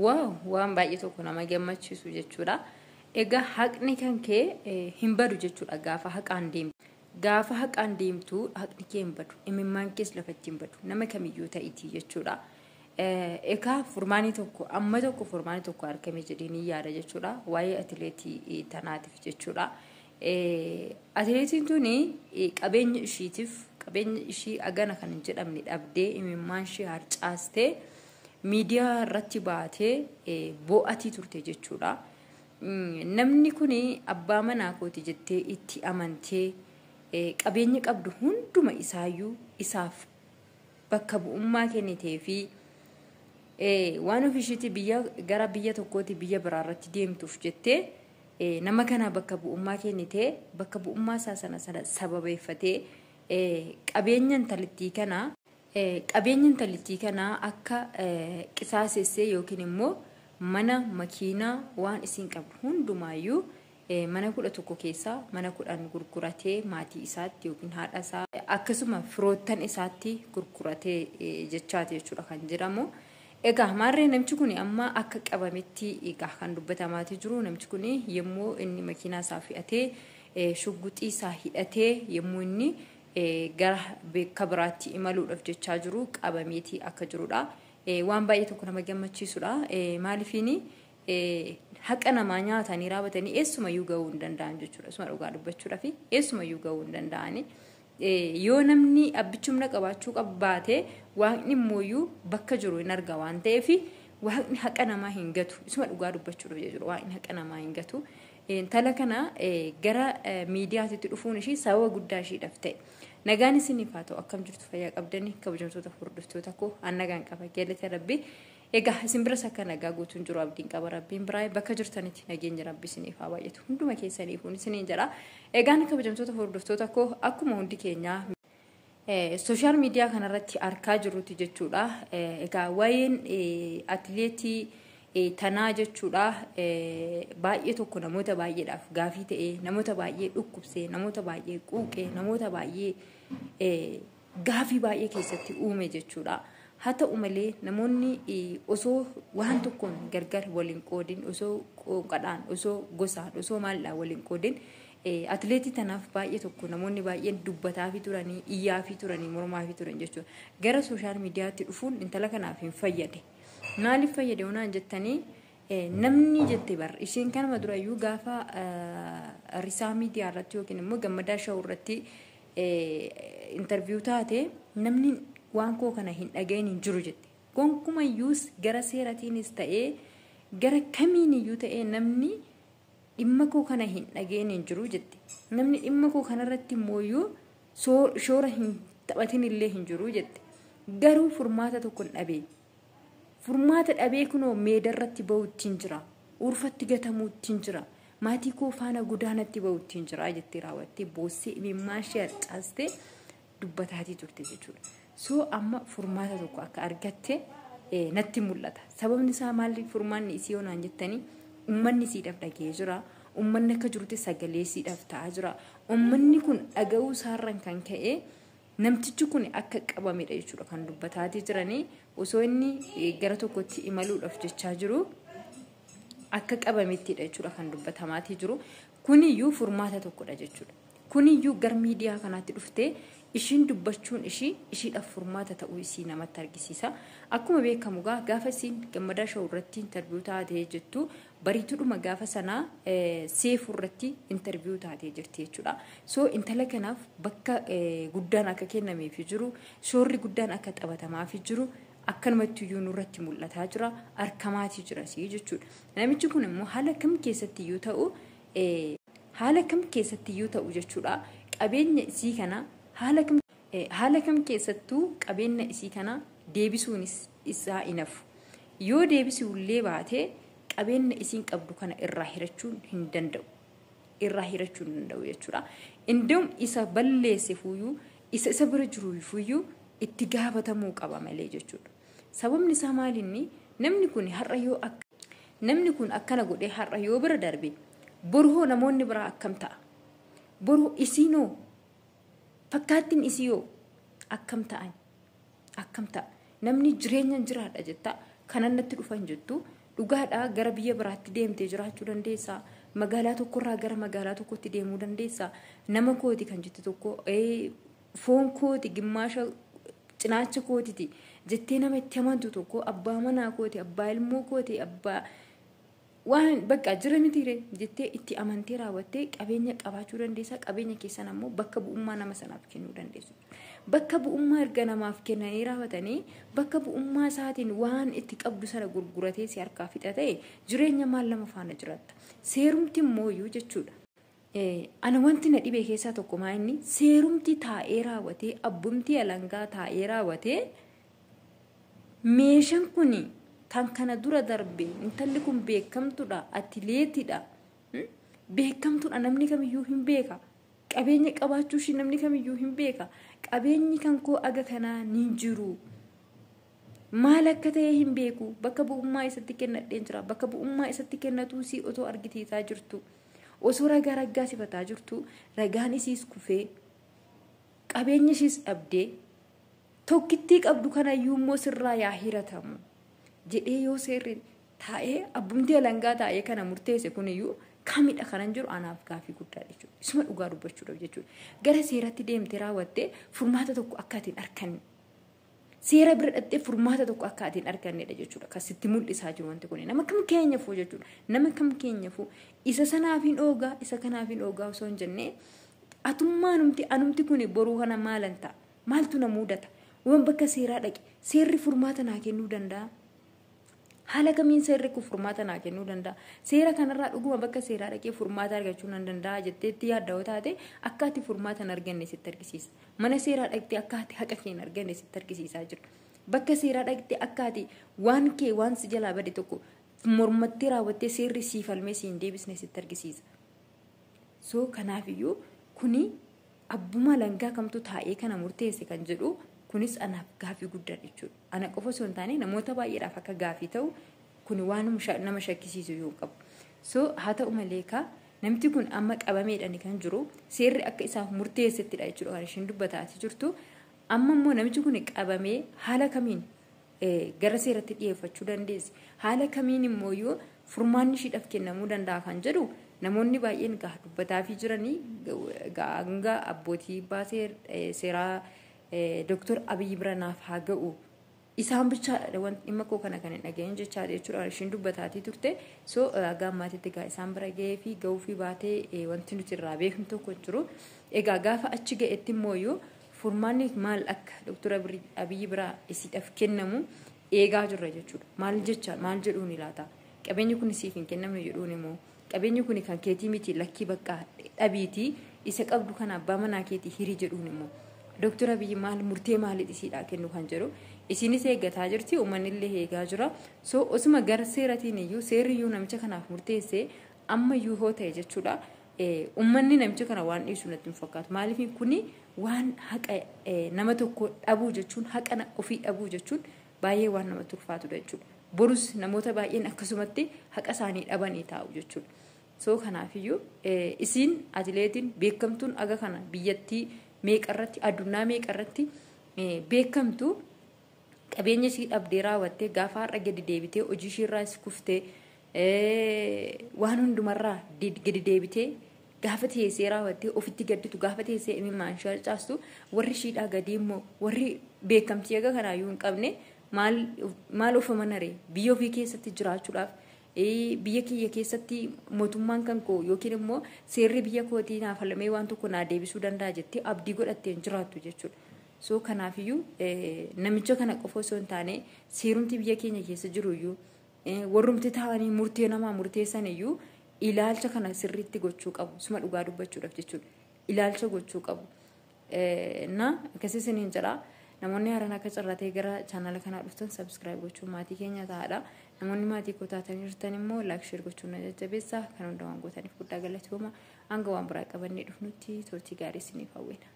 waan baay'ee tokko nama gammachiisu jechuudha. Egaa haqni kan kee hin badu jechuudha gaafa haqaan deemtu. Gaafa haqaan deemtu haqni kee hin badu. Imimmaan kees lafatti hin badu. Nama kamiyyuu ta'itii jechuudha. Egaa furmaanii tokko amma tokko furmaanii tokko argame jedhanii yaada jechuudha. Waa'ee atileetii tanaatiif jechuudha. Atileetiin tuni qabeenya ishii agana kan hin jedhamne dhabdee imimmaan ishii harcaastee miidiyaa irratti baatee bo'atii turte jechuudha. Namni kuni abbaa manaa kooti jettee itti amantee qabeenya qabdu hunduma isaayyuu isaaf bakka bu'ummaa kennitee fi waan ofishiitti gara biyya tokkooti biyya biraarratti deemtuuf jettee nama kana bakka bu'ummaa kennitee bakka bu'ummaa isaa sana sababeeffatee qabeenya intalittii kanaa akka qisaasessee yookiin immoo mana makiinaa waan isiin qabdu hundumaayyuu mana 11 keessaa mana 10 gurguratee maatii isaatti yookiin haadha isaa akkasuma firoottan isaatti gurguratee jechaati jechuudha kan jedhamu. Egaa maarree namichi kun amma akka qabametti egaa kan dubbatamaati jiru. Namichi kun yommuu inni makiinaa isaa fe'atee shugguxii isaa hidhatee yommuu inni gara bakka biraatti imaluudhaaf jechaa jiru qabameetii akka jirudha. Waan baay'ee tokko nama gammachiisudha. Maaliifini haqa namaa nyaatanii raawwatanii eessumayyuu gahuu hin danda'an jechuudha. Isuma dhugaa dubbachuudhaaf eessumayyuu gahuu hin danda'ani. Yoo namni abbichumna qabaachuu qabaate waaqni immoo bakka jiru hin arga waan ta'eef waaqni haqa namaa hin gatu. Isuma dhugaa dubbachuudhaaf jechuudha. Waaqni haqa namaa hin gatu. Intala kana gara miidiyaatti dhufuun ishii sababa guddaa ishiidhaaf ta'e. Nagaan isiniif haa ta'u akkam jirtu fayyaa qabdanii kabajamtoota hordoftoota koo nagaan qaba galata rabbii. Egaa isin biras akka nagaa guutuun jiru abdiin qaba rabbiin biraa bakka jirtanitti nageenya rabbii isiniif haa baay'atu hunduma keessaniif isiniin jedha. Egaa kabajamtoota hordoftoota koo akkuma hundi keenya social media kanarratti argaa jirruti jechuudha. Egaa waa'een atileetii tanaa jechuudha baay'ee tokko namoota baay'eedhaaf gaafii ta'ee namoota baay'ee dhukkubsee namoota baay'ee quuqee namoota baay'ee gaafii baay'ee keessatti uume jechuudha. Haa ta'u malee namoonni osoo waan tokkoon gargar waliin qoodin osoo qoonqadhaan osoo gosaan osoo maalidhaan waliin qoodin atileetii tanaaf baay'ee tokko namoonni baay'een dubbataa fi turanii iyyaa fi turanii mormaa fi turan jechuudha. Gara sooshaal miidiyaatti dhufuun intala kanaaf hin fayyade. Maaliif fayyade honaan jettanii namni jette bar isheen kanuma durayyuu gaafa risaa miidiyaa irratti yookiin immoo gammadaa shawuu irratti interviyuu taate namni waan koo kana hin dhagayin hin jiru jette. Gonkumayyuus gara seeratiinis ta'ee gara kamiiniyyuu ta'ee namni dhimma koo kana hin dhagayin hin jiru jette. Namni dhimma koo kanarratti immoo shoora hin taphatin illee hin jiru jette. Garuu furmaata tokko hin dhabee. Furmaata dhabee kunoo meedarratti ba'uutti hin jira. Urfatti gatamuutti hin jira. Maatii koo faana godaanatti ba'uutti hin jira jettee raawwattee boossee imimmaan ishee harcaastee dubbataatii turte jechuudha. So amma furmaata tokko akka argatte natti mul'ata. Sababni isaa maali furmaanni isii honaan jettanii ummanni siidhaaf dhagee jira. Ummanni akka jirutti sagalee siidhaaf ta'aa jira. Ummanni kun dhaga'uu isaarraan kan ka'e namtichi kun akka qabamedha jechuudha kan dubbataatii jiranii. Osoo inni gara tokkotti imaluudhaaf jechaa jiru akka qabamettidha jechuudha kan dubbatamaatii jiru. Kuniyyuu furmaata tokkodha jechuudha. Kuniyyuu gar miidiyaa kanaatti dhuftee ishiin dubbachuun ishiidhaaf furmaata ta'uu isii namatti argisiisa. Akkuma beekamu gaafa isiin gammadaa shawuu irratti interviyuu taatee jettu bariituudhuma gaafa sanaa seefuu irratti interviyuu taatee jirti jechuudha. So intala kanaaf bakka guddaan akka kennameefii jiru shoorri guddaan akka taphatamaafii jiru akkanumatti iyyuu nurratti mul'ataa jira harkamaatii jira sii jechuudha. Namichi kun immoo haala kam keessatti iyyuu ta'u jechuudha. Qabeenya isii kana haala kam keessattuu qabeenya isii kana deebisuun isaa inafu. Yoo deebisuullee baate qabeenya isiin qabdu kana irraa hirachuun hin danda'u. Jechuudha. Indum isa balleesse fuyyuu isa bira jiru fuyyuu itti gaafatamuu qaba malee jechuudha. Sababni isaa maalinni namni kun akkana godhee har'a yoo bira darbe borhoo namoonni biraa akkam ta'a? Borhoo isiinoo fakkaattiin isiyoo akkam ta'a? Namni jireenyaan jiraadha jetta kanan natti dhufan jettu dhugaadhaa gara biyya biraatti deemtee jiraachuu dandeessa. Magaalaa tokkorraa gara magaalaa tokkotti deemuu dandeessa. Nama kooti kan jette tokko foon kooti gimmaasha cinaacha kootiti jettee nama itti amantu tokko abbaa manaa kooti abbaa ilmoo kooti abbaa waan bakka jira mitiire jettee itti amantee raawwattee qabeenya qabaachuu dandeessa. Qabeenya keessan ammoo bakka bu'ummaa nama sanaaf kennuu dandeessu. Bakka bu'ummaa erga namaaf kennanii raawwatanii bakka bu'ummaa isaatiin waan itti qabdu sana gurguratee si harkaa fixa ta'e jireenya maal lama faana jiraatta. Seerumti immoo jechuudha. Ana wanti na dhibee keessaa tokko maa inni seerumti taa'ee raawwatee abbumti alangaa taa'ee raawwatee meeshaan kuni kan kana dura darbe intalli kun beekamtuudha atileetidha beekamtuudha namni kamiyyuu hin beeka qabeenya qabaachuu shi namni kamiyyuu hin beeka qabeenyi kan koo aga kanaa ni jiru maal akka ta'e hin beeku bakka bu'ummaa isatti kennadheen jira bakka bu'ummaa isatti kennatuu si otoo argitiisaa jirtu osoo ragaa sifataa jirtu ragaan isiis kufee qabeenya ishiis dhabdee tokkittii qabdu kanayyuu immoo sirraa yaa hiratamu jedhee yoo seerri taa'ee abbumti alangaa taa'ee kana murteesse kuniyyuu kamidha kanan jiru anaaf gaafii guddaadha jechuudha. Isuma dhugaa dubbachuudhaaf jechuudha. Gara seeratti deemtee raawwattee furmaata tokko akka atiin arganne. Seera bira dhattee furmaata tokko akka atiin argannedha jechuudha. Kasitti mul'isaa jiru wanti kun nama kam keenyafuu jechuudha. Nama kam keenyafuu isa sanaafin oogaa isa kanaafin oogaa osoo hin jennee atummaa anumti kun boruu kana maalan ta'a? Maaltu na mudata? Waan bakka seeraa dhaqe seerri furmaata naa kennuu danda'a. Haala kamiin seerri kun furmaata naa kennuu danda'a. Seera kanarraa dhuguma bakka seeraa dhaqee furmaata argachuu nan danda'a jetteetti yaadda'oo taate akka ati furmaata hin arganne sitti argisiisa. Mana seeraa dhaqxee akka ati haqa kee hin arganne sitti argisiisaa jira. Bakka seeraa dhaqxee akka ati waan kee waan si jalaa bade tokko mormattee raawwattee seerri sii falmee sii hin deebisne sitti argisiisa. So kanaafiyyuu kuni abbuma alangaa kamtu taa'ee kana murteesse kan jedhu kunis anaaf gaafii guddaa jechuudha. Ana qofa osoo hin taane namoota baay'eedhaaf akka gaafii ta'u kun waan nama shakkisiisu yoo qabu. So haa ta'u malee namti kun amma qabameedhaan kan jiru seerri akka isaaf murteessettidha jechuudha kan ishiin dubbataati jirtu. Amma immoo namichi kun qabamee haala kamiin gara seeratti dhiyeeffachuu dandeessi? Haala kamiin immoo yoo furmaanni ishiidhaaf kennamuu danda'a kan jedhu namoonni baay'een dubbataafii jiranii hanga abbootii baasee seeraa Dr. Abiy Biranaaf haa ga'u isaan bichaadha wanti dhimma koo kana kan hin dhaga'in jechaadha jechuudha ishiin dubbataati turte. So gaammaatitti isaan bira ga'ee fi ga'uu fi baatee wanti nuti irraa beeknu tokko jiru. Egaa gaafa achi ga'etti immoo furmaanni maal akka Dr. Abiy Biraa isiidhaaf kennamu eegaa jirra jechuudha. Maal jedhuun ilaata? Qabeenyi kun siif hin kennamne jedhuun immoo qabeenyi kun kan keetii miti lakkii bakka dhabiitii isa qabdu kana abbaa manaa keetii hirii jedhuun immoo Dr. Abiy maal murtee maaliidha isiidhaa kennu kan jedhu isinis eeggataa jirti uummanni illee eegaa jira. So osuma gara seeratiin iyyuu seerri iyyuu namicha kanaaf murteessee amma iyyuu hoo ta'e jechuudha. Uummanni namicha kana waan dhiisu natti hin fakkaatu. Maaliif kuni waan haqa nama tokko dhabuu jechuun haqa ofii dhabuu jechuun baay'ee waan nama turfaatudha jechuudha. Borus namoota baay'een akkasumatti haqa isaanii dhabanii taa'u jechuudha. So kanaafiyyuu isiin atileetiin beekamtuun aga kana biyyattii meeqarratti addunyaa meeqarratti beekamtu qabeenya ishii dhabdee raawwattee gaafa har'a gadi deebitee hojii ishiirraas kuftee waan hundumarraa gadi deebitee gaafa teessee raawwattee ofitti gadditu gaafa teessee imimmaan caastu warri ishiidhaa gadi immoo warri beekamtii aga kanaayyuu hin qabne maal ofuma naree biyya ofii keessatti jiraachuudhaaf biyya kiyya keessatti mootummaan kan koo yookiin immoo seerri biyya kootii naaf halamee waan tokko naa deebisuu danda'a jettee abdii godhattee jiraattu jechuudha. So kanaafiyyuu namicha kana qofa osoo hin taane seerumti biyya keenya keessa jiru iyyuu warrumti taa'anii murtee namaa murteessan iyyuu ilaalcha kana sirriitti gochuu qabu. Suma dhugaa dubbachuudhaaf jechuudha. Ilaalcha gochuu qabu. Na akkasii siniin jedhaa. Namoonni haaraan akka carraatee gara chaanala kanaa dhuftan subscribe gochuun maatii keenya ta'aadha. Namoonni maatii koo taatanii jirtan immoo like share gochuun na jajjabeessaa kan hundumaan gootaniif guddaa galatooma hanga waan biraa qabannee dhufnutti turtii gaarii isiniif hawwina.